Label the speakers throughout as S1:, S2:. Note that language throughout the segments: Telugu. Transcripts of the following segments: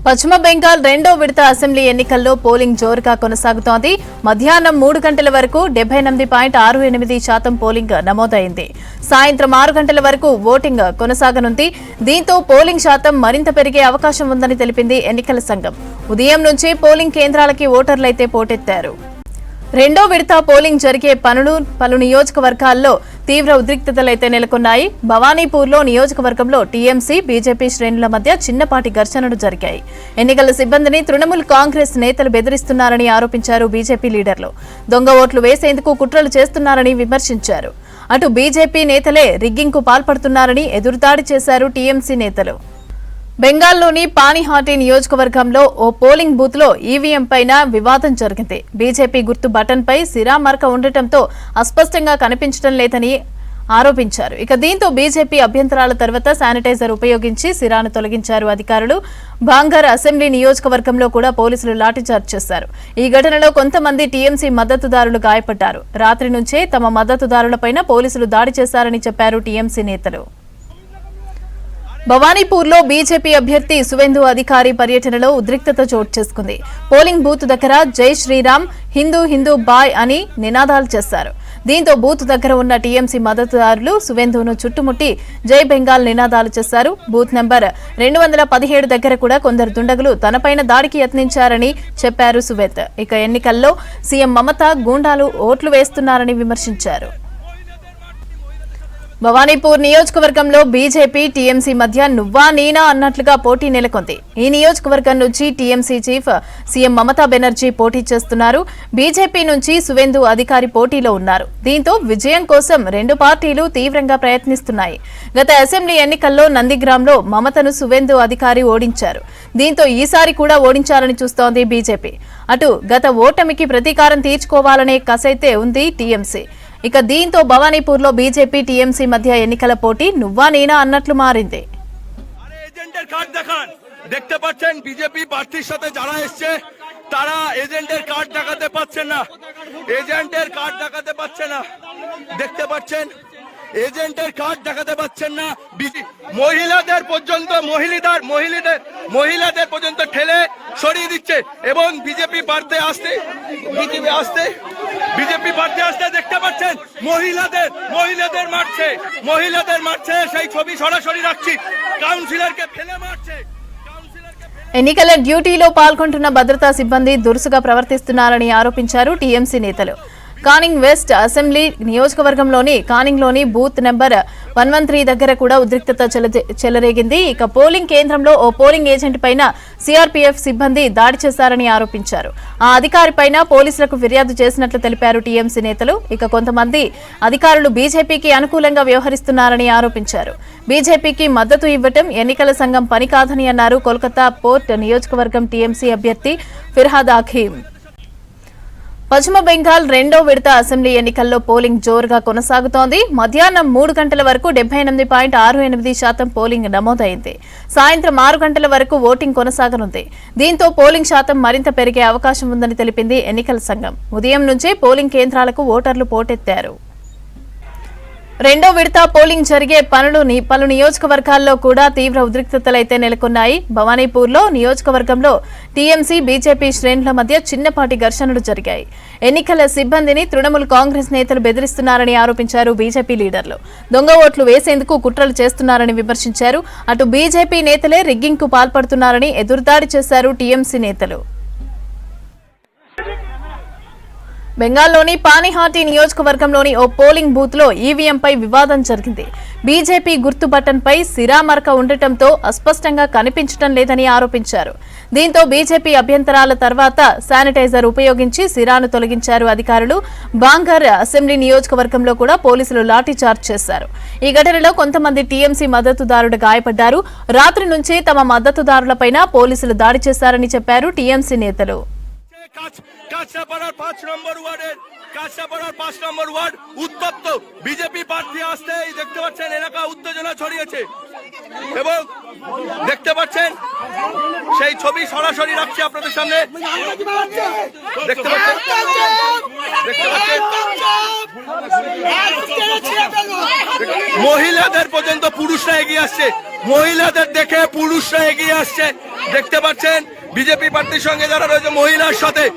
S1: పశ్చిమ బెంగాల్ రెండో విడత అసెంబ్లీ ఎన్నికల్లో పోలింగ్ జోరుగా కొనసాగుతోంది. మధ్యాహ్నం 3 గంటల వరకు 78.68% పోలింగ్ నమోదైంది. సాయంత్రం 6 గంటల వరకు ఓటింగ్ కొనసాగనుంది. దీంతో పోలింగ్ శాతం మరింత పెరిగే అవకాశం ఉందని తెలిపింది ఎన్నికల సంఘం. ఉదయం నుంచి పోలింగ్ కేంద్రాలకి ఓటర్లైతే పోటెత్తారు. రెండో విడత పోలింగ్ జరిగే పలు నియోజకవర్గాల్లో తీవ్ర ఉద్రిక్తతలైతే నెలకొన్నాయి. భవానీపూర్లో నియోజకవర్గంలో టీఎంసీ, బీజేపీ శ్రేణుల మధ్య చిన్నపాటి ఘర్షణలు జరిగాయి. ఎన్నికల సిబ్బందిని తృణమూల్ కాంగ్రెస్ నేతలు బెదిరిస్తున్నారని ఆరోపించారు బీజేపీ లీడర్లు. దొంగ ఓట్లు వేసేందుకు కుట్రలు చేస్తున్నారని విమర్శించారు. అటు బీజేపీ నేతలే రిగ్గింగ్కు పాల్పడుతున్నారని ఎదురుదాడి చేశారు టీఎంసీ నేతలు. బెంగాల్లోని పానిహాటి నియోజకవర్గంలో ఓ పోలింగ్ బూత్ లో ఈవీఎం పైన వివాదం జరిగింది. బీజేపీ గుర్తు బటన్ పై సిరా మరక ఉండటంతో అస్పష్టంగా కనిపించడం లేదని ఆరోపించారు. దీంతో బీజేపీ అభ్యంతరాల తర్వాత శానిటైజర్ ఉపయోగించి సిరాను తొలగించారు అధికారులు. భాంగర్ అసెంబ్లీ నియోజకవర్గంలో కూడా పోలీసులు లాఠీచార్జ్ చేశారు. ఈ ఘటనలో కొంతమంది టీఎంసీ మద్దతుదారులు గాయపడ్డారు. రాత్రి నుంచే తమ మద్దతుదారులపైన పోలీసులు దాడి చేశారని చెప్పారు టీఎంసీ నేతలు. భవానీపూర్లో బీజేపీ అభ్యర్థి సువేందు అధికారి పర్యటనలో ఉద్రిక్తత చోటు చేసుకుంది. పోలింగ్ బూత్ దగ్గర జై శ్రీరామ్, హిందూ హిందూ బాయ్ అని నినాదాలు చేశారు. దీంతో బూత్ దగ్గర ఉన్న టీఎంసీ మద్దతుదారులు సువేందును చుట్టుముట్టి జై బెంగాల్ నినాదాలు చేశారు. బూత్ నెంబర్ 217 దగ్గర కూడా కొందరు దుండగులు తనపైన దాడికి యత్నించారని చెప్పారు సువేంద్. ఎన్నికల్లో సీఎం మమత గూండాలు ఓట్లు వేస్తున్నారని విమర్శించారు. భవానీపూర్ నియోజకవర్గంలో బీజేపీ, టీఎంసీ మధ్య నువ్వా నేనా అన్నట్లుగా పోటీ నెలకొంది. ఈ నియోజకవర్గం నుంచి TMC chief CM Mamata Banerjee పోటీ చేస్తున్నారు. బీజేపీ నుంచి సువేందు అధికారి పోటీలో ఉన్నారు. దీంతో విజయం కోసం రెండు పార్టీలు తీవ్రంగా ప్రయత్నిస్తున్నాయి. గత అసెంబ్లీ ఎన్నికల్లో నందిగ్రామ్లో మమతను సువేందు అధికారి ఓడించారు. దీంతో ఈసారి కూడా ఓడించాలని చూస్తోంది బీజేపీ. అటు గత ఓటమికి ప్రతీకారం తీర్చుకోవాలనే కసైతే ఉంది టీఎంసీ. దీంతో భవానీపూర్లో బీజేపీ, టీఎంసీ మధ్య ఎన్నికల పోటీ నువ్వా నేనా అన్నట్లు మారింది.
S2: দেখতে পাচ্ছেন বিজেপি প্রার্থীর সাথে যারা এসছে তারা এজেন্টের কার্ড দেখাতে পাচ্ছেন না, এজেন্টের কার্ড দেখাতে পাচ্ছে না, দেখতে পাচ্ছেন এজেন্টের কার্ড দেখাতে পাচ্ছেন না। মহিলাদের পর্যন্ত মহিলাদের পর্যন্ত ঠেলে সরিয়ে দিচ্ছে এবং বিজেপি প্রার্থী আসতে দেখতে পাচ্ছেন মহিলাদের মারছে সেই ছবি সরাসরি রাখছি, কাউন্সিলরকে ফেলে মারছে।
S1: ఎన్నికల డ్యూటీలో పాల్గొంటున్న భద్రతా సిబ్బంది దురుసుగా ప్రవర్తిస్తున్నారని ఆరోపించారు టీఎంసీ నేతలు. కానింగ్ వెస్ట్ అసెంబ్లీ నియోజకవర్గంలోని కానింగ్లోని బూత్ నెంబర్ 113 దగ్గర కూడా ఉద్రిక్తత చెలరేగింది. పోలింగ్ కేంద్రంలో ఓ పోలింగ్ ఏజెంట్ పైన సీఆర్పీఎఫ్ సిబ్బంది దాడి చేశారని ఆరోపించారు. ఆ అధికారి పైన పోలీసులకు ఫిర్యాదు చేసినట్లు తెలిపారు టీఎంసీ నేతలు. కొంతమంది అధికారులు బీజేపీకి అనుకూలంగా వ్యవహరిస్తున్నారని ఆరోపించారు. బీజేపీకి మద్దతు ఇవ్వటం ఎన్నికల సంఘం పని కాదని అన్నారు కోల్కతా పోర్ట్ నియోజకవర్గం టీఎంసీ అభ్యర్థి ఫిర్హాద్ హకీం. పశ్చిమ బెంగాల్ రెండో విడత అసెంబ్లీ ఎన్నికల్లో పోలింగ్ జోరుగా కొనసాగుతోంది. మధ్యాహ్నం 3 గంటల వరకు 78.68% పోలింగ్ నమోదైంది. సాయంత్రం 6 గంటల వరకు ఓటింగ్ కొనసాగనుంది. దీంతో పోలింగ్ శాతం మరింత పెరిగే అవకాశం ఉందని తెలిపింది ఎన్నికల సంఘం. ఉదయం నుంచే పోలింగ్ కేంద్రాలకు ఓటర్లు పోటెత్తారు. రెండో విడత పోలింగ్ జరిగే పలు నియోజకవర్గాల్లో కూడా తీవ్ర ఉద్రిక్తతలైతే నెలకొన్నాయి. భవానీపూర్లో నియోజకవర్గంలో టీఎంసీ, బీజేపీ శ్రేణుల మధ్య చిన్నపాటి ఘర్షణలు జరిగాయి. ఎన్నికల సిబ్బందిని తృణమూల్ కాంగ్రెస్ నేతలు బెదిరిస్తున్నారని ఆరోపించారు బీజేపీ లీడర్లు. దొంగ ఓట్లు వేసేందుకు కుట్రలు చేస్తున్నారని విమర్శించారు. అటు బీజేపీ నేతలే రిగ్గింగ్కు పాల్పడుతున్నారని ఎదురుదాడి చేశారు టీఎంసీ నేతలు. బెంగాల్లోని పానిహాటి నియోజకవర్గంలోని ఓ పోలింగ్ బూత్ లో ఈవీఎం పై వివాదం జరిగింది. బీజేపీ గుర్తు బటన్ పై సిరా మరక ఉండటంతో అస్పష్టంగా కనిపించడం లేదని ఆరోపించారు. దీంతో బీజేపీ అభ్యంతరాల తర్వాత శానిటైజర్ ఉపయోగించి సిరాను తొలగించారు అధికారులు. బాంగర్ అసెంబ్లీ నియోజకవర్గంలో కూడా పోలీసులు లాఠీచార్జ్ చేశారు. ఈ ఘటనలో కొంతమంది టీఎంసీ మద్దతుదారులు గాయపడ్డారు. రాత్రి నుంచే తమ మద్దతుదారులపైన పోలీసులు దాడి చేశారని చెప్పారు టీఎంసీ నేతలు.
S2: কাছাপাড়ার 5 নম্বর ওয়ার্ড উত্তপ্ত। বিজেপি প্রার্থী আসতেই দেখতে পাচ্ছেন এলাকা উত্তেজনা ছড়িয়েছে এবং দেখতে পাচ্ছেন সেই ছবি সরাসরি রাখছি আপনাদের সামনে। দেখতে পাচ্ছেন মহিলাদের পর্যন্ত পুরুষরা এগিয়ে আসছে, মহিলাদের দেখে পুরুষরা এগিয়ে আসছে দেখতে পাচ্ছেন বিজেপি প্রার্থীর সঙ্গে যারা রয়েছে মহিলাদের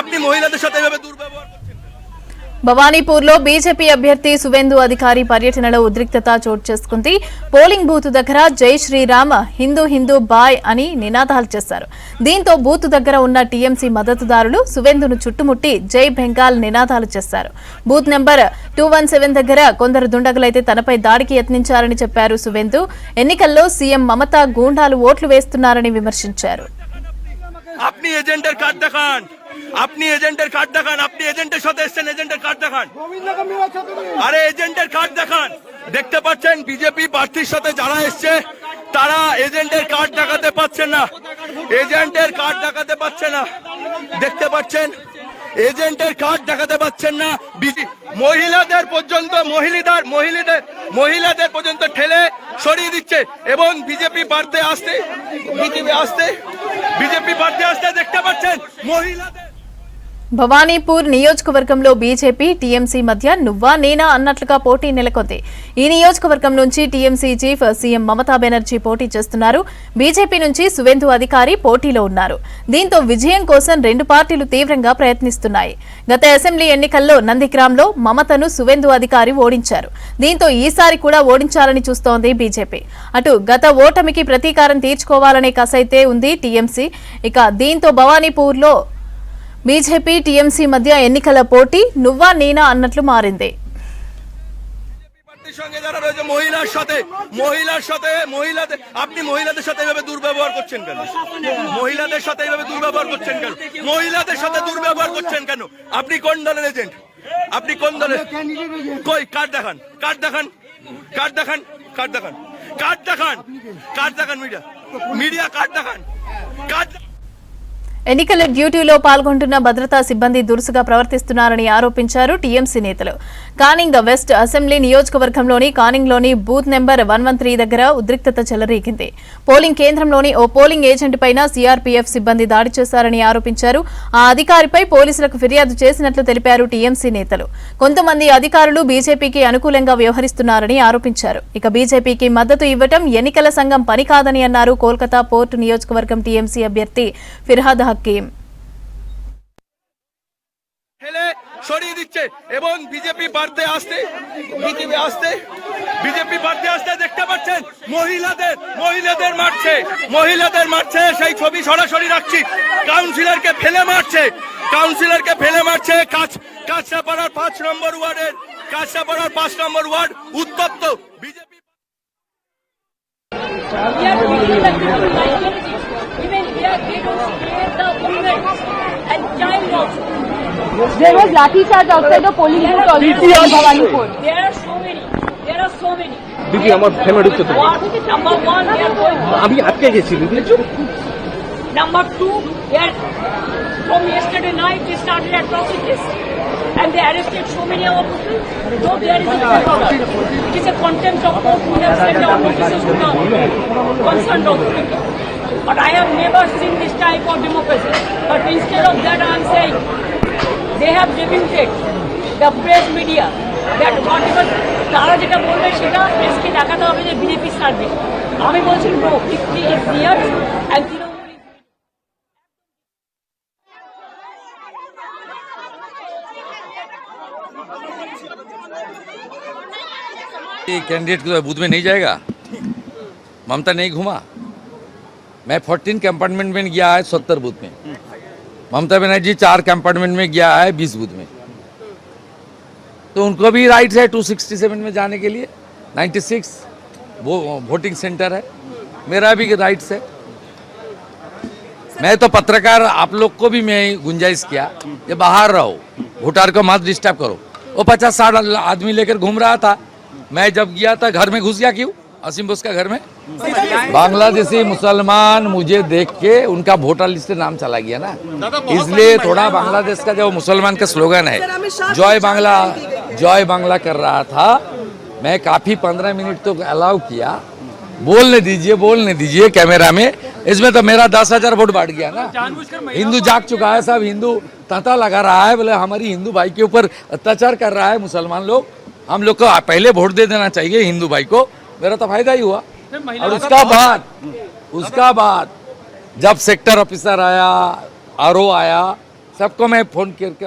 S2: আপনি মহিলাদের সাথে এভাবে দুর্ব্যবহার করছেন।
S1: భవానీపూర్లో బీజేపీ అభ్యర్థి సువేందు అధికారి పర్యటనలో ఉద్రిక్తత చోటు చేసుకుంది. పోలింగ్ బూత్ దగ్గర జై శ్రీరామ్ హిందూ హిందూ బాయ్ అని నినాదాలు చేశారు. దీంతో బూత్ దగ్గర ఉన్న టీఎంసీ మద్దతుదారులు సువేందును చుట్టుముట్టి జై బెంగాల్ నినాదాలు చేశారు. బూత్ నెంబర్ 217 దగ్గర కొందరు దుండగులైతే తనపై దాడికి యత్నించారని చెప్పారు సువేందు. ఎన్నికల్లో సీఎం మమతా గూండాలు ఓట్లు వేస్తున్నారని విమర్శించారు.
S2: আপনি এজেন্টের কার্ড দেখান, আপনি এজেন্টের কার্ড দেখান, আপনি এজেন্টের সাথে এসেছেন, এজেন্টের কার্ড দেখান। আরে এজেন্টের কার্ড দেখান। দেখতে পাচ্ছেন বিজেপি প্রার্থীর সাথে যারা এসছে তারা এজেন্টের কার্ড দেখাতে পাচ্ছেন না, এজেন্টের কার্ড দেখাতে পাচ্ছে না। দেখতে পাচ্ছেন এজেন্টের কার্ড দেখাতে পাচ্ছেন না। মহিলাদের পর্যন্ত ঠেলে সরিয়ে দিচ্ছে এবং বিজেপি প্রার্থী আসতে দেখতে পাচ্ছেন মহিলাদের।
S1: భవానీపూర్ నియోజకవర్గంలో బీజేపీ టీఎంసీ మధ్య నువ్వా నేనా అన్నట్లుగా పోటీ నెలకొంది. ఈ నియోజకవర్గం నుంచి TMC chief CM Mamata Banerjee పోటీ చేస్తున్నారు. బీజేపీ నుంచి సువేందు అధికారి పోటీలో ఉన్నారు. దీంతో విజయం కోసం రెండు పార్టీలు తీవ్రంగా ప్రయత్నిస్తున్నాయి. గత అసెంబ్లీ ఎన్నికల్లో నందిగ్రామ్లో మమతను సువేందు అధికారి ఓడించారు. దీంతో ఈసారి కూడా ఓడించాలని చూస్తోంది బీజేపీ. అటు గత ఓటమికి ప్రతీకారం తీర్చుకోవాలనే కసైతే ఉంది టీఎంసీ. ఇక దీంతో భవానీపూర్లో బీజేపీ టీఎంసీ మధ్య ఎన్నికల పోటీ నువ్వా నేనా అన్నట్లు మారింది.
S2: সঙ্গে যারা রয়েছে আপনি মহিলাদের সাথে এভাবে দুর্ব্যবহার করছেন কেন? মহিলাদের সাথে এভাবে দুর্ব্যবহার করছেন কেন? মহিলাদের সাথে দুর্ব্যবহার করছেন কেন? আপনি কোন দলের এজেন্ট? আপনি কোন দলের? কই কার্ড দেখান, কার্ড দেখান, কার্ড দেখান, কার্ড দেখান, কার্ড দেখান, কার্ড দেখান, মিডিয়া কার্ড দেখান, কার্ড।
S1: ఎన్నికల డ్యూటీలో పాల్గొంటున్న భద్రతా సిబ్బంది దురుసుగా ప్రవర్తిస్తున్నారని ఆరోపించారు టీఎంసీ నేతలు. కానింగ్ వెస్ట్ అసెంబ్లీ నియోజకవర్గంలోని కానింగ్లోని బూత్ నెంబర్ 113 దగ్గర ఉద్రిక్తత చెలరేగింది. పోలింగ్ కేంద్రంలోని ఓ పోలింగ్ ఏజెంట్ పైన సీఆర్పీఎఫ్ సిబ్బంది దాడి చేశారని ఆరోపించారు. ఆ అధికారిపై పోలీసులకు ఫిర్యాదు చేసినట్లు తెలిపారు టీఎంసీ నేతలు. కొంతమంది అధికారులు బీజేపీకి అనుకూలంగా వ్యవహరిస్తున్నారని ఆరోపించారు. ఇక బీజేపీకి మద్దతు ఇవ్వటం ఎన్నికల సంఘం పని కాదని అన్నారు కోల్కతా పోర్టు నియోజకవర్గం టీఎంసీ అభ్యర్థి ఫిర్హాద్ హకీం.
S2: সরিয়ে দিচ্ছে এবং বিজেপি প্রার্থী আসতে দেখতে পাচ্ছেন মহিলাদের মারছে সেই ছবি সরাসরি রাখছি। কাউন্সিলরকে ফেলে মারছে কাছড়াপাড়ার 5 নম্বর ওয়ার্ড উত্তপ্ত BJP.
S3: There was lathi charge outside the polling booth also in Bhawanipur.
S4: There are so many.
S5: दीदी আমার ফেমে ঢুকতে তো
S4: Number 1, they are going.
S5: আমি আটকে গেছি দিদি।
S4: Number 2, they are from yesterday night they started atrocities and they arrested so many of our people. So there is a problem. It is a contempt of court. We have sent our notices to the concerned authority. But I have never seen this type of democracy. But instead of that, I am saying they have debuted the press media that whatever তারা যেটা বলবে সেটা প্রেসকে দেখাতে হবে যে বিজেপি সার্ভিস। আমি বলছি no, 50 is here and
S6: candidate के बूथ में नहीं जाएगा। ममता नहीं घुमा। मैं 14 कंपार्टमेंट में गया है 70 बूथ में। ममता बनर्जी 4 कंपार्टमेंट में गया है 20 बूथ में। तो उनको भी राइट है 267 में जाने के लिए। 96 वो वोटिंग सेंटर है, मेरा भी राइट्स है। मैं तो पत्रकार आप लोग को भी मैं गुंजाइश किया कि बाहर रहो, वोटर को मत डिस्टर्ब करो। वो 50-60 आदमी लेकर घूम रहा था। मैं जब गया था घर में घुस गया। क्यों? असीम बोस का घर में। बांग्लादेशी मुसलमान मुझे देख के उनका वोटर लिस्ट नाम चला गया ना, इसलिए थोड़ा बांग्लादेश का जो मुसलमान का स्लोगन है जय बांग्ला कर रहा था। मैं काफी 15 मिनट तो अलाउ किया, बोलने दीजिए कैमरा में। इसमें तो मेरा 10,000 वोट बढ़ गया ना। हिंदू जाग चुका है, सब हिंदू तांता लगा रहा है, बोले हमारी हिंदू भाई के ऊपर अत्याचार कर रहा है मुसलमान लोग। हम लोग को पहले वोट दे देना चाहिए हिंदू भाई को, मेरा तो फायदा ही हुआ। और उसका बाद जब सेक्टर ऑफिसर आया, आरओ आया, सबको मैं फोन करके